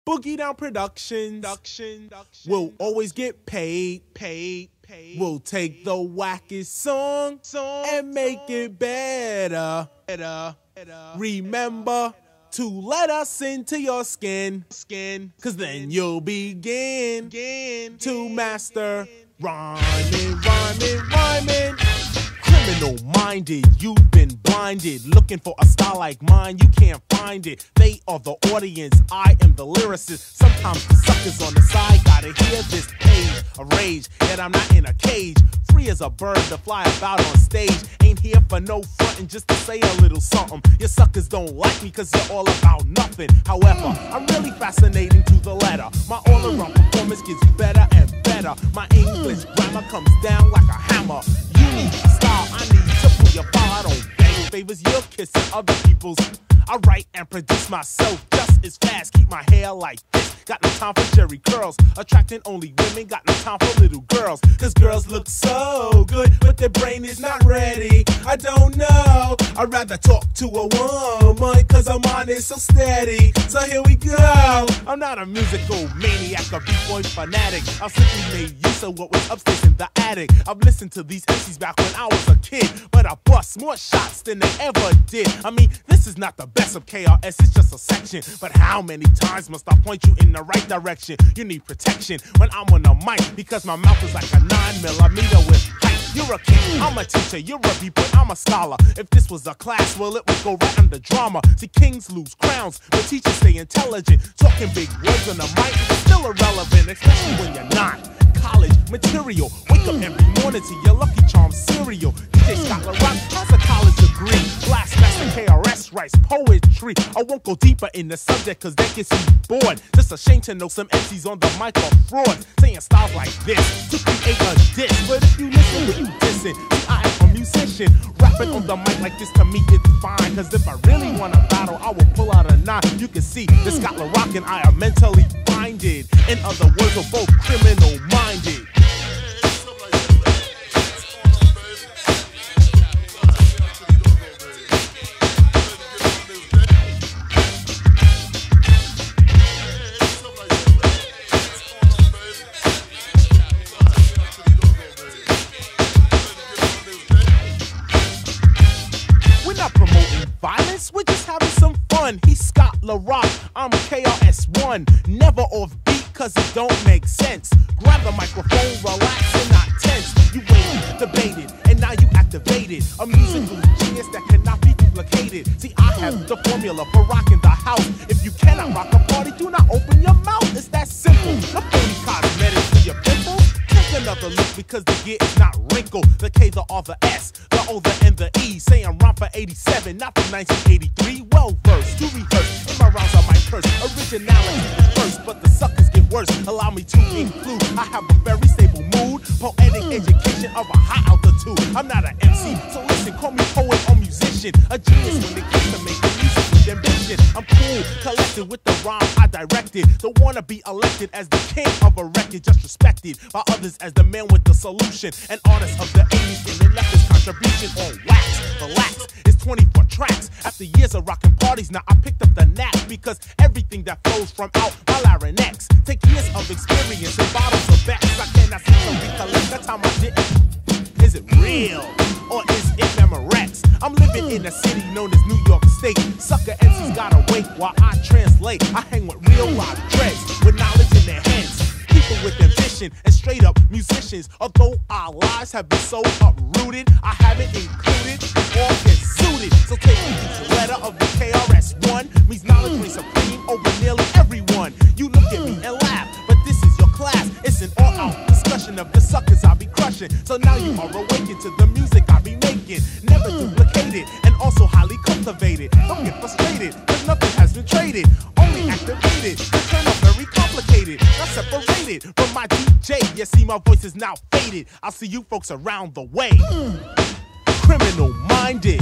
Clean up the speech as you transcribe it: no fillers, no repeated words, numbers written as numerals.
Boogie Down Productions will always get paid. We'll take the wackest song and make it better. Remember to let us into your skin, cause then you'll begin to master rhyming. Criminal-minded, you've been blinded. Looking for a style like mine, you can't find it. They are the audience, I am the lyricist. Sometimes the suckers on the side gotta hear this page of rage, yet I'm not in a cage. Free as a bird to fly about on stage. Ain't here for no frontin', just to say a little something. Your suckers don't like me cause you're all about nothing. However, I'm really fascinating to the letter. My all-around performance gets better and better. My English grammar comes down like a hammer. You need a style, I need to pull your file. I don't beg favors, you're kissing other people's. I write and produce myself just as fast. Keep my hair like this. Got no time for jerry curls. Attracting only women. Got no time for little girls. Cause girls look so good, but their brain is not ready. I don't know. I'd rather talk to a woman, cause her mind is so steady. So here we go. I'm not a musical maniac or b-boy fanatic. I simply made use of what was upstairs in the attic. I've listened to these MCs back when I was a kid, but I bust more shots than they ever did. I mean, this is not the best of KRS, it's just a section. But how many times must I point you in the right direction? You need protection when I'm on the mic, because my mouth is like a 9mm with height. You're a king, I'm a teacher, you're a b-boy, I'm a scholar. If this was a class, well, it would go right under drama. See, kings lose crowns, but teachers stay intelligent. Talking big words on the mic is still irrelevant, especially when you're not. College material, wake up every morning to your Lucky Charms cereal. DJ Scott LaRock has a college degree. Blast Master KRS writes poetry. I won't go deeper in the subject cause that gets you bored. Just a shame to know some MCs on the mic are fraud, saying styles like this to create a diss. But if you listen, who you dissing? See, I am a musician. Rapping on the mic like this to me it's fine, cause if I really want to battle, I will pull out a 9. You can see that Scott LaRock and I are mentally minded. In other words, we're both criminal-minded. We're not promoting violence, we're just having some fun. He's Scott LaRock, I'm KRS-One. Never off beat cause it don't make sense. Grab the microphone, relax and not tense. You waited, debated, and now you activated a musical genius that cannot be duplicated. See, I have the formula for rocking the house. If you cannot rock a party, do not open your mouth. It's that simple. No phony cosmetics to your pimples. Take another look because the gear is not wrinkled. The K, the R, the S, the O, the N, the E. Say I'm rhyme for 87, not from 1983. Well versed to rehearse. In my rounds I might curse. Originality is first, but the suckers get worse. Allow me to include, I have a very stable mood. Poetic education of a high altitude. I'm not an MC, so listen, call me poet or musician. A genius when it comes to making music with ambition. I'm cool, collected with the rhyme I directed. Don't wanna be elected as the king of a record, just respected by others as the man with the solution. An artist of the 80s and left his contribution on wax. Relax, it's 24 tracks. After years of rocking parties, now I picked up the knack, because everything that flows from out my larynx take years of experience and bottles of backs. I cannot seem to recollect the time I didn't. Is it real or is it Memorex? I'm living in a city known as New York State. Sucker MCs gotta wait while I translate. I hang with real live dreads with knowledge in their heads. People with ambition and straight up musicians. Although our lives have been so uprooted, I haven't included all get suited. So take each letter of the KRS-One means knowledge reigns supreme over nearly everyone. You look at me and laugh, but this is your class. It's an all-out discussion of the suckers I be crushing. So now you are awakened to the music I be making. Never duplicated and also highly cultivated. Don't get frustrated, cause nothing has been traded. Only activated to turn up very complicated. Not separated from my DJ. You see my voice is now faded. I'll see you folks around the way. Criminal-minded.